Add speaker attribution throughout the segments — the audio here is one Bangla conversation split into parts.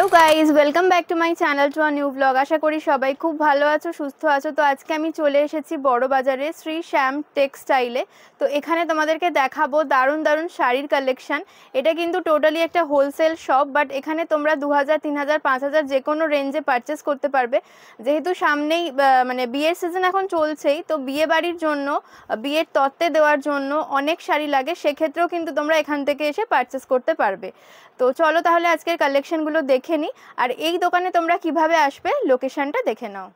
Speaker 1: Hello guys, welcome back to my channel to a new blog. আশা করি সবাই খুব ভালো আছো, সুস্থ আছো। তো আজকে আমি চলে এসেছি বড় বাজারে শ্রী শ্যাম টেক্সটাইলে। তো এখানে তোমাদেরকে দেখাবো দারুণ দারুণ শাড়ির কালেকশন। এটা কিন্তু টোটালি একটা হোলসেল শপ, বাট এখানে তোমরা 2000, 3000, 5000 যে কোনো রেঞ্জে পারচেস করতে পারবে। যেহেতু সামনেই মানে বিয়ের সিজন এখন চলছেই, তো বিয়ে বাড়ির জন্য, বিয়ের তত্ত্বে দেওয়ার জন্য অনেক শাড়ি লাগে, সেক্ষেত্রেও কিন্তু তোমরা এখান থেকে এসে পারচেস করতে পারবে। তো চলো তাহলে আজকের কালেকশনগুলো দেখে নিই, আর এই দোকানে তোমরা কিভাবে আসবে লোকেশনটা দেখে নাও।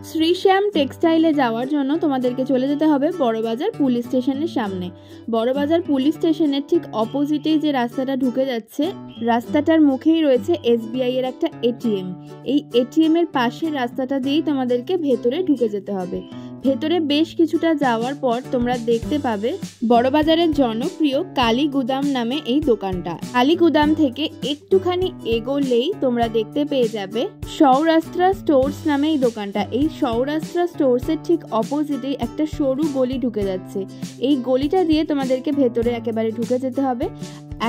Speaker 1: শ্রী শ্যাম টেক্সটাইলে যাওয়ার জন্য তোমাদেরকে চলে যেতে হবে বড়বাজার পুলিশ স্টেশনের সামনে। বড়বাজার পুলিশ স্টেশনের ঠিক অপোজিটেই যে রাস্তাটা ঢুকে যাচ্ছে, রাস্তাটার মুখেই রয়েছে এসবিআই এর একটা এটিএম। এই এটিএম এর পাশের রাস্তাটা দিয়েই তোমাদেরকে ভেতরে ঢুকে যেতে হবে। ভেতরে বেশ কিছুটা যাওয়ার পর তোমরা দেখতে পাবে বড়বাজারের জনপ্রিয় কালী গুদাম নামে এই দোকানটা। কালী গুদাম থেকে একটুখানি এগোলেই তোমরা দেখতে পেয়ে যাবে সৌরাষ্ট্র স্টোর্স নামে এই দোকানটা। এই সৌরাষ্ট্র স্টোর্সের ঠিক অপোজিটে একটা সরু গলি ঢুকে যাচ্ছে। এই গলিটা দিয়ে তোমাদেরকে ভেতরে একেবারে ঢুকে যেতে হবে।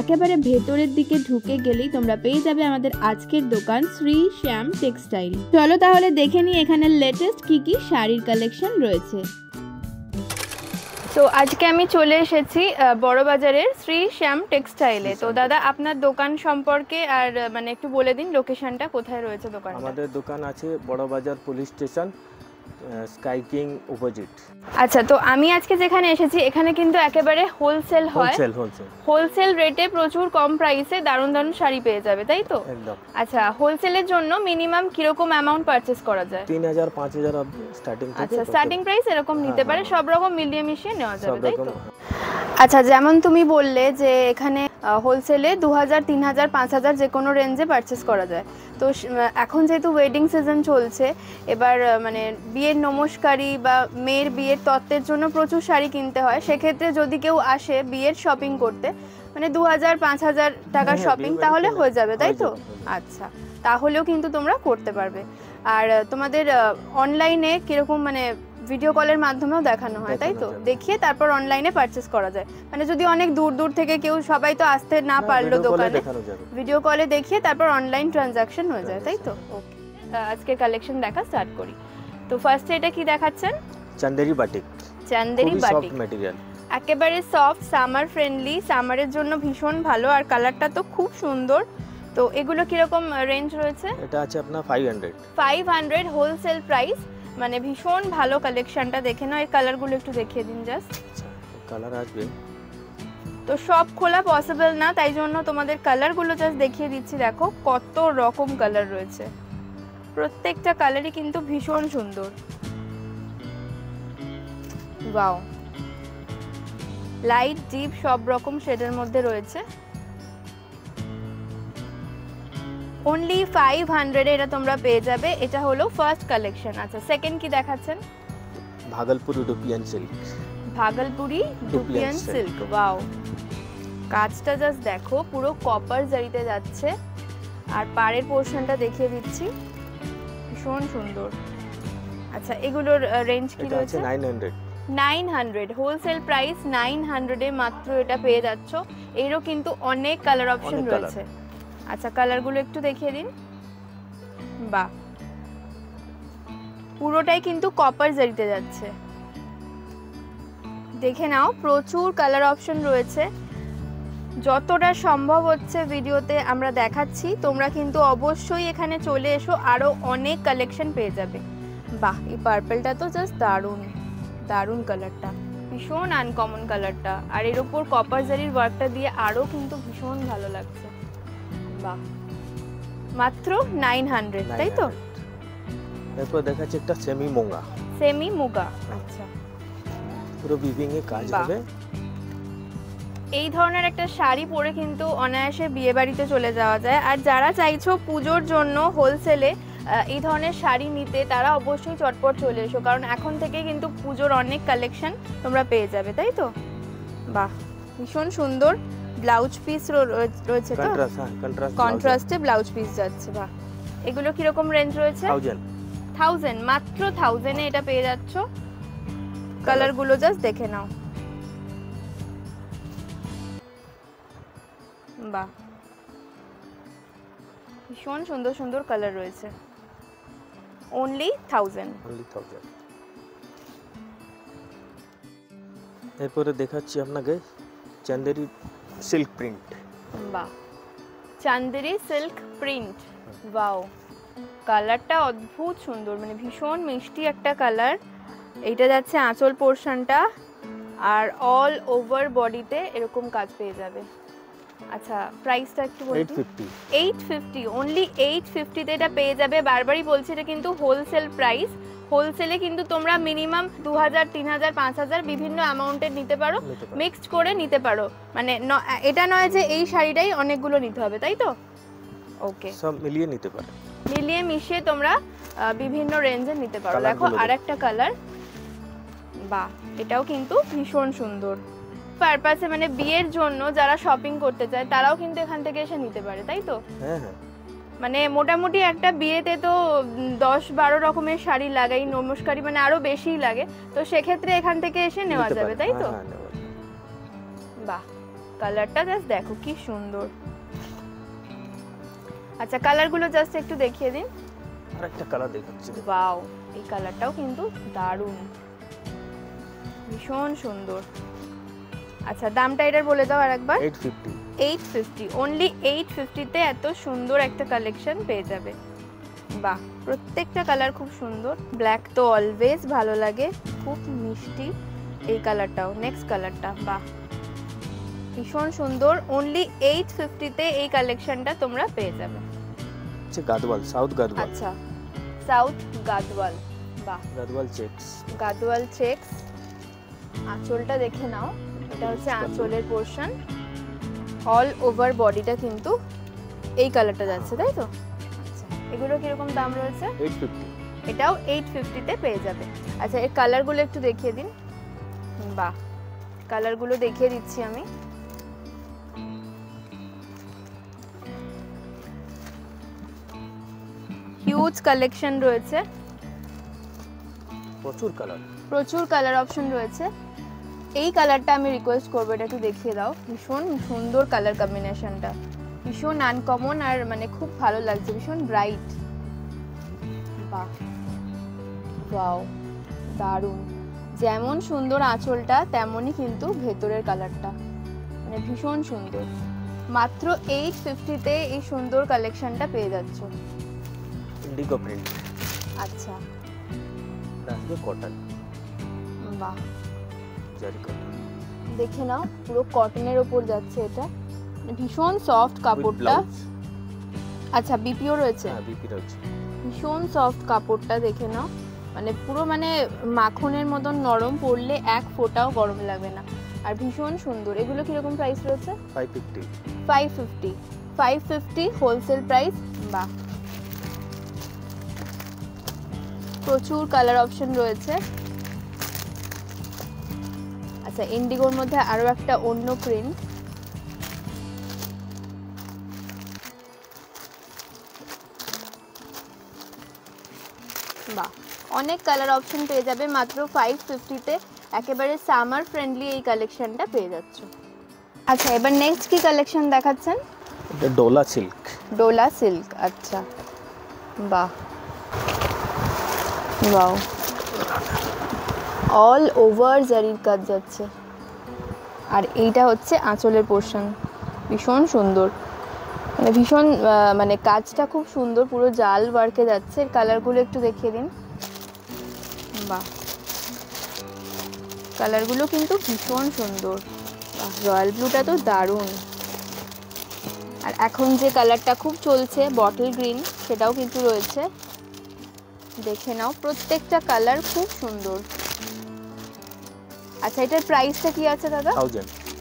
Speaker 1: একেবারে ভেতরের দিকে ঢুকে গেলেই তোমরা পেয়ে যাবে আমাদের আজকের দোকান শ্রী শ্যাম টেক্সটাইল। চলো তাহলে দেখে নিই এখানে লেটেস্ট কি কি শাড়ির কালেকশন রয়েছে। তো আজকে আমি চলে এসেছি বড়বাজারের শ্রী শ্যাম টেক্সটাইলে। তো দাদা, আপনার দোকান সম্পর্কে আর মানে একটু বলে দিন, লোকেশনটা কোথায় রয়েছে দোকান?
Speaker 2: আমাদের দোকান আছে Burrabazar police station, Sky King opposite.
Speaker 1: আচ্ছা, তো আমি আজকে যেখানে এসেছি এখানে কিন্তু একেবারে হোলসেল হয়। হোলসেল রেটে প্রচুর কম প্রাইসে দারুণ দারুণ শাড়ি পেয়ে যাবে, তাই তো?
Speaker 2: একদম।
Speaker 1: আচ্ছা, হোলসেলের জন্য মিনিমাম কিরকম অ্যামাউন্ট পারচেস করা যায়?
Speaker 2: 3000 5000 অবধি স্টার্টিং।
Speaker 1: আচ্ছা, স্টার্টিং প্রাইস এরকম নিতে পারে, সব রকম মিলিয়ে মিশিয়ে নেওয়া যাবে, তাই তো? আচ্ছা, যেমন তুমি বললে যে এখানে হোলসেলে 2000, 3000, 5000 যে কোনো রেঞ্জে পারচেস করা যায়। তো এখন যেহেতু ওয়েডিং সিজন চলছে, এবার মানে বিয়ের নমস্কারী বা মেয়ের বিয়ের তত্ত্বের জন্য প্রচুর শাড়ি কিনতে হয়। সেক্ষেত্রে যদি কেউ আসে বিয়ের শপিং করতে, মানে 2000, 5000 টাকার শপিং, তাহলে হয়ে যাবে, তাই তো? আচ্ছা, তাহলেও কিন্তু তোমরা করতে পারবে। আর তোমাদের অনলাইনে কিরকম মানে ভিডিও কলের মাধ্যমেও দেখানো হয়, তাই তো? দেখিয়ে তারপর অনলাইনে পারচেস করা যায়। মানে যদি অনেক দূর দূর থেকে কেউ, সবাই তো আসতে না পারলো দোকানে, ভিডিও কলে দেখিয়ে তারপর অনলাইন ট্রানজাকশন হয়ে যায়, তাই তো? ওকে, আজকের কালেকশন দেখা স্টার্ট করি। তো ফার্স্টে এটা কি দেখাচ্ছেন?
Speaker 2: Chanderi batik.
Speaker 1: Chanderi batik
Speaker 2: material,
Speaker 1: একেবারে সফট, সামার ফ্রেন্ডলি, সামারের জন্য ভীষণ ভালো। আর কালারটা তো খুব সুন্দর। তো এগুলো কিরকম রেঞ্জ রয়েছে?
Speaker 2: এটা আছে আপনার 500
Speaker 1: হোলসেল প্রাইস। মানে ভীষণ ভালো কালেকশনটা, দেখে নাও। এর কালারগুলো একটু দেখিয়ে দিন জাস্ট।
Speaker 2: কালার আসবে
Speaker 1: তো সব খোলা পসিবল না, তাই জন্য তোমাদের কালারগুলো জাস্ট দেখিয়ে দিচ্ছি। দেখো কত রকম কালার রয়েছে, প্রত্যেকটা কালারই কিন্তু ভীষণ সুন্দর। ওয়াও, লাইট ডিপ সব রকম শেডের মধ্যে রয়েছে। অনলি 500 এটা তোমরা পেয়ে যাবে। এটা হলো ফার্স্ট কালেকশন। আচ্ছা, সেকেন্ড কি দেখাচ্ছেন?
Speaker 2: Bhagalpuri dupion silk.
Speaker 1: Bhagalpuri dupion silk, wow, কাজটা জাস্ট দেখো, পুরো কপার জারিতে যাচ্ছে। আর পাড়ের পোরশনটা দেখিয়ে দিচ্ছি, ভীষণ সুন্দর। আচ্ছা, এগুলোর রেঞ্জ কি রয়েছে? 900 হোলসেল প্রাইস। 900 এ মাত্র এটা পেয়ে যাচ্ছ। এরও কিন্তু অনেক কালার অপশন রয়েছে। আচ্ছা, কালারগুলো একটু দেখিয়ে দিন। বাহ, পুরোটাই কিন্তু কপার জারিতে যাচ্ছে, দেখে নাও। প্রচুর কালার অপশন রয়েছে, যতটা সম্ভব হচ্ছে ভিডিওতে আমরা দেখাচ্ছি। তোমরা কিন্তু অবশ্যই এখানে চলে এসো, আরো অনেক কালেকশন পেয়ে যাবে। বাহ, এই পার্পলটা তো জাস্ট দারুণ, দারুণ কালারটা, ভীষণ আনকমন কালারটা। আর এর উপর কপার জারির ওয়ার্কটা দিয়ে আরো কিন্তু ভীষণ ভালো লাগছে। বাহ, মাত্র 900, তাই তো?
Speaker 2: এরপর দেখাচ্ছি একটা সেমি মুগা।
Speaker 1: সেমি মুগা, আচ্ছা,
Speaker 2: পুরো উইভিং এ কাজ হবে।
Speaker 1: এই ধরনের একটা শাড়ি পরে কিন্তু অনায়াসে বিয়ে বাড়িতে চলে যাওয়া যায়। আর যারা চাইছো পুজোর জন্য হোলসেলে এই ধরনের শাড়ি নিতে, তারা অবশ্যই চটপট চলে এসো, কারণ এখন থেকে কিন্তু পুজোর অনেক কালেকশন তোমরা পেয়ে যাবে, তাই তো? বাহ, ভীষণ সুন্দর। ব্লাউজ পিস রয়েছে তো, কন্ট্রাস্টে ব্লাউজ পিস যাচ্ছে। বাহ, এগুলো কিরকম রেঞ্জ রয়েছে? 1000, মাত্র 1000 এ এটা পেয়ে যাচ্ছ। কালারগুলো জাস্ট দেখে নাও। বাহ, ভীষণ সুন্দর সুন্দর কালার রয়েছে, অনলি 1000।
Speaker 2: এরপরে দেখাচ্ছি আপনাকে চান্দেরি সিল্ক প্রিন্ট।
Speaker 1: বাহ, চান্দেরি সিল্ক প্রিন্ট, ওয়াও, কালারটা অদ্ভুত সুন্দর, মানে ভীষণ মিষ্টি একটা কালার। এইটা যাচ্ছে আঁচল পোর্শনটা, আর অল ওভার বডিতে এরকম কাজ পেয়ে যাবে। আচ্ছা, প্রাইসটা একটু বলুন।
Speaker 2: 850,
Speaker 1: 850, অনলি 850 তে এটা পেয়ে যাবে। বারবারই বলছি এটা কিন্তু হোলসেল প্রাইস। হোলসেলে কিন্তু তোমরা মিনিমাম 2000, 3000, 5000 বিভিন্ন অ্যামাউন্টের নিতে পারো, মিক্সড করে নিতে পারো। মানে এটা নয় যে এই শাড়িটাই অনেকগুলো নিতে হবে, তাই তো? ওকে,
Speaker 2: সব মিলিয়ে নিতে পারে,
Speaker 1: মিলিয়ে মিশিয়ে তোমরা বিভিন্ন রেঞ্জের নিতে পারো। দেখো আরেকটা কালার, বাহ, এটাও কিন্তু ভীষণ সুন্দর। পারপাসে মানে বিয়ের জন্য যারা শপিং করতে চায় তারাও কিন্তু এখান থেকে এসে নিতে পারে, তাই তো?
Speaker 2: হ্যাঁ হ্যাঁ,
Speaker 1: মানে মোটামুটি একটা বিয়েতে তো 10-12 রকমের শাড়ি লাগাই, নমস্কারি মানে আরো বেশিই লাগে, তো সেক্ষেত্রে এখান থেকে এসে নেওয়া যাবে, তাই তো? বাহ, কালারটা জাস্ট দেখো কি সুন্দর। আচ্ছা, কালারগুলো জাস্ট একটু দেখিয়ে দিন।
Speaker 2: আরেকটা কালার দেখাচ্ছি,
Speaker 1: ওয়াও, এই কালারটাও কিন্তু দারুণ, ভীষণ সুন্দর। আচ্ছা, দামটা এটার বলে দাও আরেকবার।
Speaker 2: 850,
Speaker 1: 850, অনলি 850 তে এত সুন্দর একটা কালেকশন পেয়ে যাবে। বাহ, প্রত্যেকটা কালার খুব সুন্দর। ব্ল্যাক তো অলওয়েজ ভালো লাগে, খুব মিষ্টি। এই কালারটাও, নেক্সট কালারটা, বাহ, ভীষণ সুন্দর। অনলি 850 তে এই কালেকশনটা তোমরা পেয়ে যাবে।
Speaker 2: আচ্ছা, গাদওয়াল, সাউথ গাদওয়াল।
Speaker 1: আচ্ছা, সাউথ গাদওয়াল, বাহ,
Speaker 2: গাদওয়াল চেকস।
Speaker 1: গাদওয়াল চেকস। আঁচলটা দেখে নাও, এটা হচ্ছে আঁচলের পোর্শন, অল ওভার বডিটা কিন্তু এই কালারটা যাচ্ছে, তাই তো? আচ্ছা, এগুলো কিরকম দাম রয়েছে?
Speaker 2: 850,
Speaker 1: এটাও 850 তে পেয়ে যাবে। আচ্ছা, এর কালারগুলো একটু দেখিয়ে দিন। বাহ, কালারগুলো দেখিয়ে দিচ্ছি আমি। হিউজ কালেকশন রয়েছে,
Speaker 2: প্রচুর কালার,
Speaker 1: প্রচুর কালার অপশন রয়েছে। এই কালারটা আমি রিকোয়েস্ট করবো, এটা একটু দেখিয়ে দাও। ভীষণ সুন্দর কালার কম্বিনেশনটা, ভীষণ আনকমন, আর মানে খুব ভালো লাগছে, ভীষণ ব্রাইট। বাহ, ওয়াও, দারুণ। যেমন সুন্দর আঁচলটা তেমনই কিন্তু ভেতরের কালারটা, মানে ভীষণ সুন্দর। মাত্র 850 তে এই সুন্দর কালেকশনটা পেয়ে যাচ্ছ।
Speaker 2: Indigo print.
Speaker 1: আচ্ছা,
Speaker 2: আসবে কটন,
Speaker 1: বাহ,
Speaker 2: জারি কটন।
Speaker 1: দেখে নাও, পুরো কটনের ওপর যাচ্ছে এটা, ভীষণ সফট কাপড়টা। আচ্ছা, বিপিও রয়েছে?
Speaker 2: হ্যাঁ, বিপি রয়েছে।
Speaker 1: ভীষণ সফট কাপড়টা দেখে নাও, মানে পুরো মানে মাখনের মতন নরম, পরলে এক ফোঁটাও গরম লাগবে না, আর ভীষণ সুন্দর। এগুলো কিরকম প্রাইস রয়েছে?
Speaker 2: 550,
Speaker 1: 550, 550 হোলসেল প্রাইস। বাহ, প্রচুর কালার অপশন রয়েছে। আচ্ছা, ইন্ডিগোর মধ্যে আরো একটা অন্য প্রিন্ট, বাহ, অনেক কালার অপশন পেয়ে যাবে মাত্র 550 তে। একেবারে সামার ফ্রেন্ডলি এই কালেকশনটা পেয়ে যাচ্ছ। আচ্ছা, এবার নেক্সট কি কালেকশন দেখাচ্ছেন?
Speaker 2: এটা ডোলা সিল্ক।
Speaker 1: ডোলা সিল্ক, আচ্ছা, বাহ, ওয়াও, অল ওভার জারির কাজ যাচ্ছে, আর এইটা হচ্ছে আঁচলের পোর্শন, ভীষণ সুন্দর, মানে ভীষণ মানে কাজটা খুব সুন্দর, পুরো জাল ওয়ার্কে যাচ্ছে। এর কালারগুলো একটু দেখিয়ে দিন। বাহ, কালারগুলো কিন্তু ভীষণ সুন্দর। রয়্যাল ব্লুটা তো দারুণ, আর এখন যে কালারটা খুব চলছে বটল গ্রিন, সেটাও কিন্তু রয়েছে, দেখে নাও। প্রত্যেকটা কালার খুব সুন্দর। আচ্ছা, এটার প্রাইসটা কি আছে দাদা?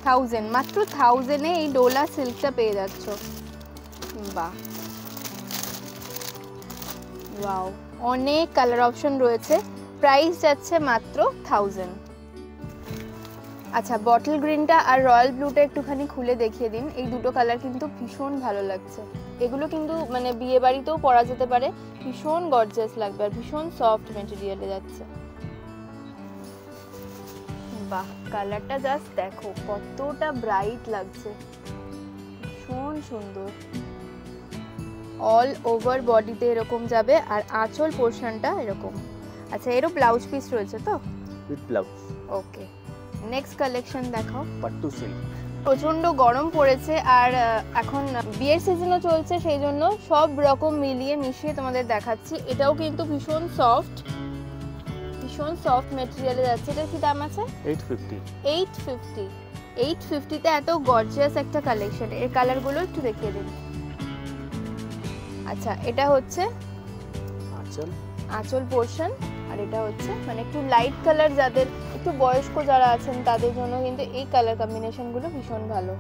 Speaker 1: 1000, মাত্র 1000 এ এই ডোলা সিল্কটা পেয়ে যাচ্ছ। বাহ, ওয়াও, অনেক কালার অপশন রয়েছে, প্রাইস যাচ্ছে মাত্র 1000। আচ্ছা, বটল গ্রিনটা আর রয়্যাল ব্লুটা একটুখানি খুলে দেখিয়ে দিন। এই দুটো কালার কিন্তু ভীষণ ভালো লাগছে। এগুলো কিন্তু মানে বিয়ে বাড়িতেও পরা যেতে পারে, ভীষণ গর্জিয়াস লাগবে, আর ভীষণ সফট মেটেরিয়ালে যাচ্ছে। বাহ, কালারটা জাস্ট দেখো কতটা ব্রাইট লাগছে, ভীষণ সুন্দর। অল ওভার বডিতে এরকম যাবে আর আঁচল পোর্শনটা এরকম। আচ্ছা, এরও ব্লাউজ পিস রয়েছে তো?
Speaker 2: With blouse.
Speaker 1: Okay, next collection দেখাও।
Speaker 2: পাট্টু সিল্ক।
Speaker 1: প্রচণ্ড গরম পড়েছে আর এখন বিয়ের সিজনও চলছে, সেই জন্য সব রকম মিলিয়ে মিশিয়ে তোমাদের দেখাচ্ছি। এটাও কিন্তু ভীষণ সফট মেটেরিয়ালে যাচ্ছে। এটার কি দাম আছে?
Speaker 2: 850।
Speaker 1: 850। 850-তে এত গর্জিয়াস একটা কালেকশন। এর কালারগুলো একটু দেখিয়ে দিন। আচ্ছা, এটা হচ্ছে আঁচল পোর্শন আর এটা হচ্ছে মানে একটু লাইট কালার, যাদের একটু বয়স্ক যারা আছেন তাদের জন্য কিন্তু এই কালার কম্বিনেশনগুলো ভীষণ ভালো।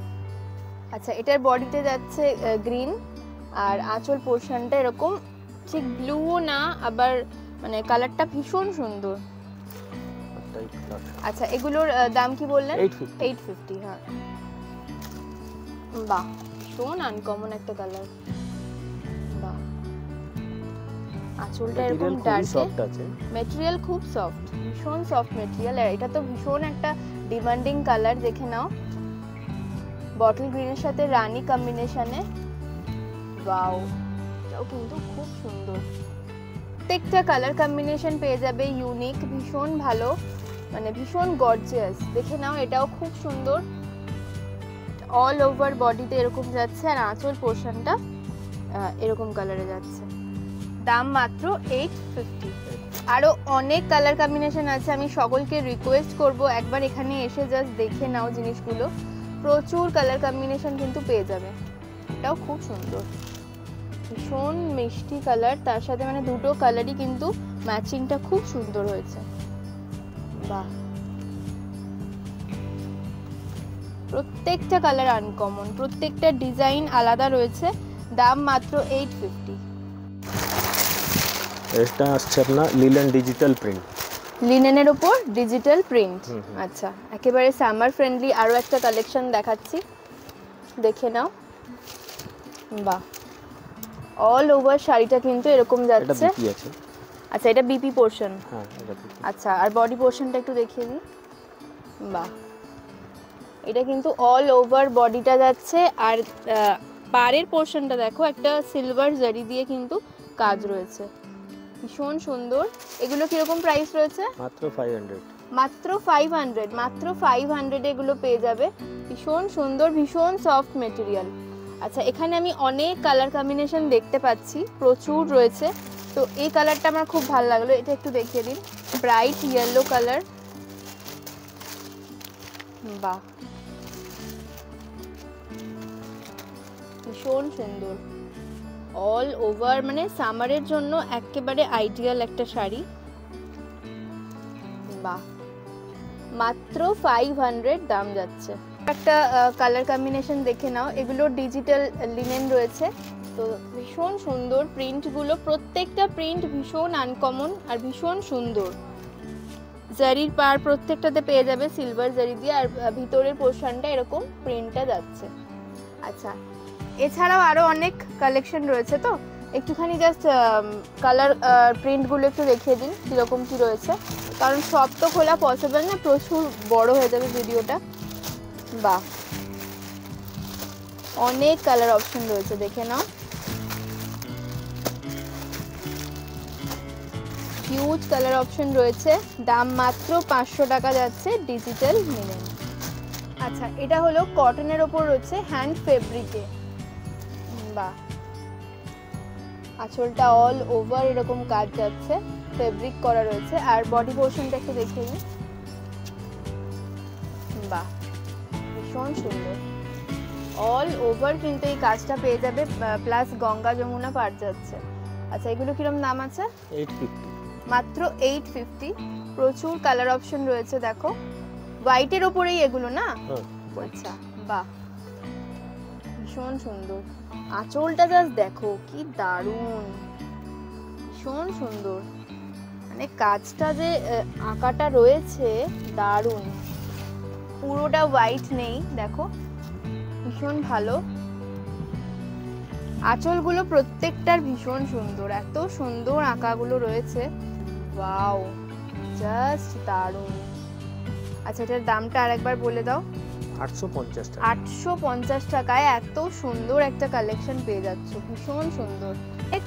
Speaker 1: আচ্ছা, এটার বডিতে যাচ্ছে গ্রিন আর আঁচল পোর্শনটা এরকম, ঠিক ব্লুও না, আবার মানে কালারটা ভীষণ সুন্দর। আচ্ছা, এগুলোর দাম কি বললেন? 850। হ্যাঁ, বাহ, ভীষণ আনকমন একটা কালার। বাহ, আঁচলটা এরকম ডার্কে, ম্যাটেরিয়াল খুব সফট, ভীষণ সফট ম্যাটেরিয়াল। আর এটা তো ভীষণ একটা ডিমান্ডিং কালার, দেখে নাও। বটল গ্রিনের সাথে রানী কম্বিনেশনে, ওয়াও, এটাও কিন্তু খুব সুন্দর। প্রত্যেকটা কালার কম্বিনেশন পেয়ে যাবে ইউনিক, ভীষণ ভালো, মানে ভীষণ গর্জিয়াস। দেখে নাও, এটাও খুব সুন্দর। অল ওভার বডিতে এরকম যাচ্ছে আর আঁচল পোর্শনটা এরকম কালারে যাচ্ছে। দাম মাত্র 850। আরও অনেক কালার কম্বিনেশন আছে, আমি সকলকে রিকোয়েস্ট করব একবার এখানে এসে জাস্ট দেখে নাও জিনিসগুলো। প্রচুর কালার কম্বিনেশন কিন্তু পেয়ে যাবে। এটাও খুব সুন্দর, ভীষণ মিষ্টি কালার, তার সাথে মানে দুটো কালারই কিন্তু ম্যাচিংটা খুব সুন্দর হয়েছে। বাহ, প্রত্যেকটা কালার আনকমন, প্রত্যেকটা ডিজাইন আলাদা রয়েছে। দাম মাত্র 850।
Speaker 2: এটা আসছে আপনার লিনেন ডিজিটাল প্রিন্ট।
Speaker 1: লিনেনের উপর ডিজিটাল প্রিন্ট। আচ্ছা, একেবারে সামার ফ্রেন্ডলি আরও একটা কালেকশন দেখাচ্ছি, দেখে নাও। বাহ, অল ওভার শাড়িটা কিন্তু এরকম যাচ্ছে। আচ্ছা, এটা বিপি পোর্শন।
Speaker 2: হ্যাঁ, এটা বিপি।
Speaker 1: আচ্ছা, আর বডি পোর্শনটা একটু দেখিয়ে দিই। বাহ, এটা কিন্তু অল ওভার বডিটা যাচ্ছে আর পাড়ের পোর্শনটা দেখো, একটা সিলভার জারি দিয়ে কিন্তু কাজ রয়েছে, ভীষণ সুন্দর। এগুলো কিরকম প্রাইস রয়েছে?
Speaker 2: মাত্র 500।
Speaker 1: মাত্র 500, মাত্র 500 এগুলো পেয়ে যাবে। ভীষণ সুন্দর, ভীষণ সফট মেটেরিয়াল। আচ্ছা, এখানে আমি অনেক কালার কম্বিনেশন দেখতে পাচ্ছি, প্রচুর রয়েছে। তো এই কালারটা আমার খুব ভালো লাগলো, এটা একটু দেখিয়ে দিন। Bright yellow colour. বাহ, ভীষণ সুন্দর। অল ওভার মানে সামারের জন্য একেবারে আইডিয়াল একটা শাড়ি। বাহ, মাত্র 500 দাম যাচ্ছে। একটা কালার কম্বিনেশন দেখে নাও, এগুলো ডিজিটাল লিনেন রয়েছে, তো ভীষণ সুন্দর প্রিন্টগুলো, প্রত্যেকটা প্রিন্ট ভীষণ আনকমন আর ভীষণ সুন্দর। জারির পার প্রত্যেকটাতে পেয়ে যাবে সিলভার জারি দিয়ে, আর ভিতরের পোর্শনটা এরকম প্রিন্টটা যাচ্ছে। আচ্ছা, এছাড়াও আরও অনেক কালেকশন রয়েছে, তো একটুখানি জাস্ট কালার প্রিন্টগুলো একটু দেখিয়ে দিন কীরকম কী রয়েছে, কারণ সব তো খোলা পসিবল না, প্রচুর বড় হয়ে যাবে ভিডিওটা। বাহ, অনেক কালার অপশন রয়েছে, দেখে নাও। হিউজ কালার অপশন রয়েছে। দাম মাত্র 500 টাকা যাচ্ছে ডিজিটাল লিনেন। আচ্ছা, এটা হলো কটনের ওপর রয়েছে হ্যান্ড ফেব্রিকে। বাহ, আঁচলটা অল ওভার এরকম কাজ যাচ্ছে, ফেব্রিক করা রয়েছে। আর বডি পোর্শনটা একটু দেখিয়ে নিই। বাহ, ভীষণ সুন্দর, অল ওভার কিন্তু এই কাজটা পেয়ে যাবে, প্লাস গঙ্গা যমুনা পার যাচ্ছে। আচ্ছা, এগুলো কিরকম দাম আছে?
Speaker 2: 850।
Speaker 1: মাত্র 850। প্রচুর কালার অপশন রয়েছে, দেখো হোয়াইটের ওপরেই এগুলো না? আচ্ছা, বাহ, ভীষণ সুন্দর। আঁচলটা জাস্ট দেখো কি দারুণ, ভীষণ সুন্দর, মানে কাজটা যে আঁকাটা রয়েছে দারুণ। পুরোটা হোয়াইট নেই, দেখো ভীষণ ভালো। আঁচলগুলো প্রত্যেকটার ভীষণ সুন্দর, এত সুন্দর আঁকাগুলো রয়েছে, ওয়াও, জাস্ট দারুণ। আচ্ছা, এটার দামটা আরেকবার বলে দাও।
Speaker 2: 850 টাকা।
Speaker 1: 850 টাকায় এত সুন্দর একটা কালেকশন পেয়ে যাচ্ছ, ভীষণ সুন্দর। এক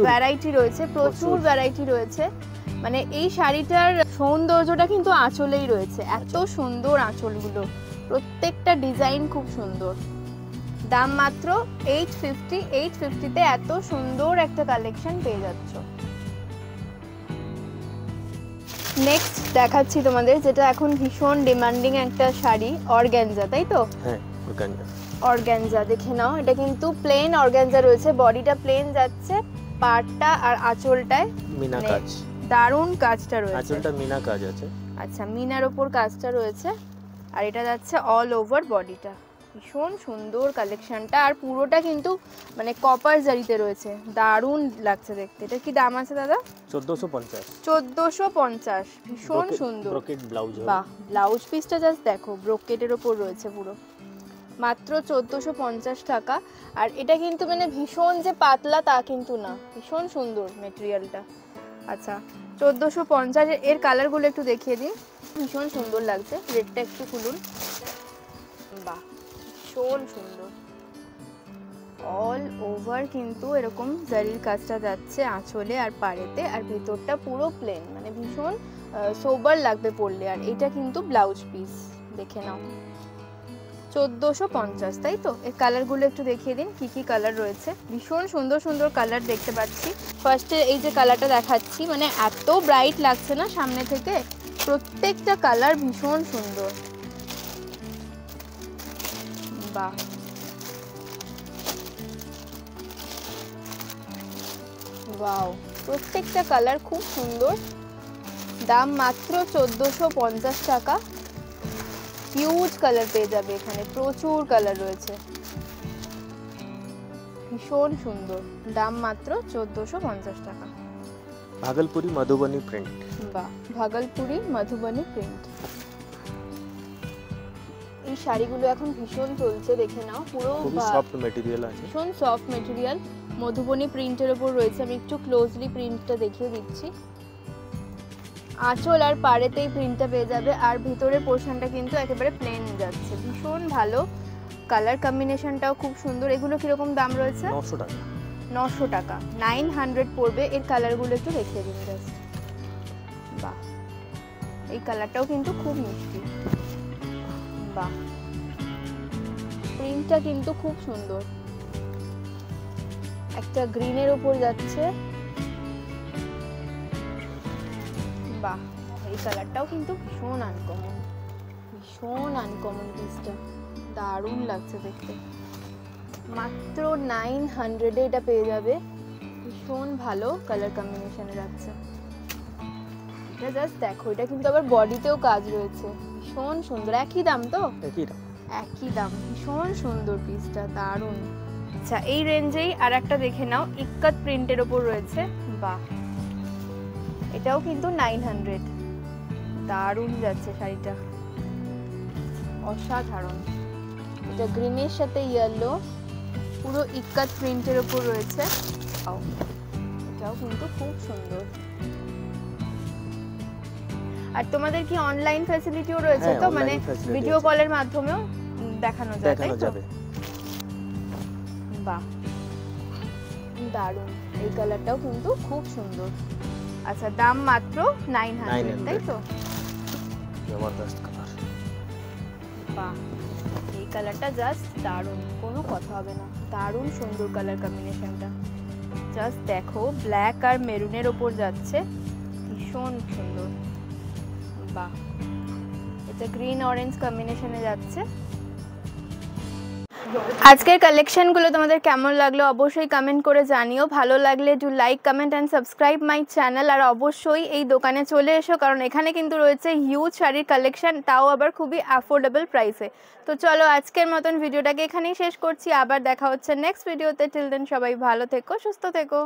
Speaker 1: ভ্যারাইটি রয়েছে, প্রচুর ভ্যারাইটি রয়েছে। মানে এই শাড়িটার সৌন্দর্যটা কিন্তু আঁচলেই রয়েছে, এত সুন্দর আঁচলগুলো, প্রত্যেকটা ডিজাইন খুব সুন্দর। দাম মাত্র 850। 850-তে এত সুন্দর একটা কালেকশন পেয়ে যাচ্ছ। নেক্সট দেখাচ্ছি তোমাদের, যেটা এখন ভীষণ ডিমান্ডিং একটা শাড়ি, অর্গানজা, তাই তো?
Speaker 2: হ্যাঁ, অর্গানজা।
Speaker 1: অর্গানজা দেখে নাও, এটা কিন্তু প্লেন অর্গানজা রয়েছে, বডিটা প্লেন যাচ্ছে, পাড়টা আর আঁচলটায়
Speaker 2: মিনা কাজ,
Speaker 1: দারুণ কাজটা রয়েছে।
Speaker 2: আঁচলটা মিনা কাজ আছে।
Speaker 1: আচ্ছা, মিনার ওপর কাজটা রয়েছে, আর এটা যাচ্ছে অল ওভার বডিটা। ভীষণ সুন্দর কালেকশনটা, আর পুরোটা কিন্তু মানে কপার জারিতে রয়েছে, দারুণ লাগছে দেখতে। এটা কি দাম আছে দাদা?
Speaker 2: 1450।
Speaker 1: 1450, ভীষণ সুন্দর।
Speaker 2: Brocade blouse.
Speaker 1: বাহ, ব্লাউজ পিসটা জাস্ট দেখো, ব্রোকেটের ওপর রয়েছে পুরো, মাত্র 1450 টাকা। আর এটা কিন্তু মানে ভীষণ যে পাতলা তা কিন্তু না, ভীষণ সুন্দর মেটেরিয়ালটা। আচ্ছা, 1450। এর কালারগুলো একটু দেখিয়ে দিই, ভীষণ সুন্দর লাগছে। রেডটা একটু খুলুন, বাহ ভীষণ সুন্দর। অল ওভার কিন্তু এরকম জারির কাজটা যাচ্ছে আঁচলে আর পাড়েতে, আর ভিতরটা পুরো প্লেন, মানে ভীষণ সোবার লাগবে পরলে। আর এটা কিন্তু ব্লাউজ পিস, দেখে নাও। 1450, তাই তো? এর কালারগুলো একটু দেখিয়ে দিন, কি কি কালার রয়েছে। ভীষণ সুন্দর সুন্দর কালার দেখতে পাচ্ছি। ফার্স্টে এই যে কালারটা দেখাচ্ছি, মানে এত ব্রাইট লাগছে না সামনে থেকে, প্রত্যেকটা কালার ভীষণ সুন্দর। বাহ, ওয়াও, প্রত্যেকটা কালার খুব সুন্দর। দাম মাত্র 1450 টাকা। হিউজ কালার পেয়ে যাবে এখানে, প্রচুর কালার রয়েছে, ভীষণ সুন্দর। দাম মাত্র 1450 টাকা।
Speaker 2: ভাগলপুরি মধুবনী প্রিন্ট।
Speaker 1: বাহ, ভাগলপুরি মধুবনী প্রিন্ট। এই শাড়িগুলো এখন ভীষণ চলছে, দেখে নাও, পুরো
Speaker 2: খুবই সফট ম্যাটেরিয়াল আছে,
Speaker 1: ভীষণ সফট ম্যাটেরিয়াল, মধুবনী প্রিন্টের উপর রয়েছে। আমি একটু ক্লোজলি প্রিন্টটা দেখিয়ে দিচ্ছি। আঁচল আর পাড়েতেই প্রিন্টটা পেয়ে যাবে, আর ভিতরের পোর্শনটা কিন্তু একেবারে প্লেন যাচ্ছে, ভীষণ ভালো। কালার কম্বিনেশনটাও খুব সুন্দর। এগুলো কিরকম দাম রয়েছে?
Speaker 2: 900 টাকা।
Speaker 1: 900 টাকা, 900 পড়বে। এর কালারগুলো একটু দেখিয়ে দিন জাস্ট। বাহ, এই কালারটাও কিন্তু খুব মিষ্টি। বাহ, প্রিন্টটা কিন্তু খুব সুন্দর, একটা গ্রিনের উপর যাচ্ছে। বাহ, এই কালারটাও কিন্তু ভীষণ আনকমন, ভীষণ আনকমন পিসটা, দারুণ লাগছে দেখতে। মাত্র 900-এ এটা পেয়ে যাবে, ভীষণ ভালো কালার কম্বিনেশনে যাচ্ছে। এটা জাস্ট দেখো, এটা কিন্তু আবার বডিতেও কাজ রয়েছে, ভীষণ সুন্দর। একই দাম তো?
Speaker 2: একই দাম,
Speaker 1: একই দাম। ভীষণ সুন্দর পিসটা, দারুণ। আচ্ছা, এই রেঞ্জেই আর একটা দেখে নাও, ইক্কাত প্রিন্টের ওপর রয়েছে। বাহ, এটাও কিন্তু 900, দারুণ যাচ্ছে শাড়িটা, অসাধারণ। এটা গ্রিনের সাথে ইয়েলো, পুরো ইক্কাত প্রিন্টের ওপর রয়েছে। এটাও কিন্তু খুব সুন্দর। আর তোমাদের কি অনলাইন ফ্যাসিলিটিও রয়েছে তো? মানে ভিডিও কলের মাধ্যমেও দেখানো যাবে? বাহ, দারুণ। এই কালারটাও কিন্তু খুব সুন্দর। আচ্ছা, দাম মাত্র 900, তাই তো?
Speaker 2: জবরদস্ত কালার।
Speaker 1: বাহ, এই কালারটা জাস্ট দারুণ, কোনো কথা হবে না, দারুণ সুন্দর কালার কম্বিনেশনটা। জাস্ট দেখো, ব্ল্যাক আর মেরুনের ওপর যাচ্ছে, ভীষণ সুন্দর। বাহ, এটা গ্রিন অরেঞ্জ কম্বিনেশনে যাচ্ছে। আজকের কালেকশনগুলো তোমাদের কেমন লাগলো অবশ্যই কমেন্ট করে জানিও। ভালো লাগলে do like, comment and subscribe my channel. আর অবশ্যই এই দোকানে চলে এসো, কারণ এখানে কিন্তু রয়েছে হিউজ শাড়ির কালেকশন, তাও আবার খুবই অ্যাফোর্ডেবল প্রাইসে। তো চলো, আজকের মতন ভিডিওটাকে এখানেই শেষ করছি, আবার দেখা হচ্ছে নেক্সট ভিডিওতে। টিল দেন সবাই ভালো থেকো, সুস্থ থেকো।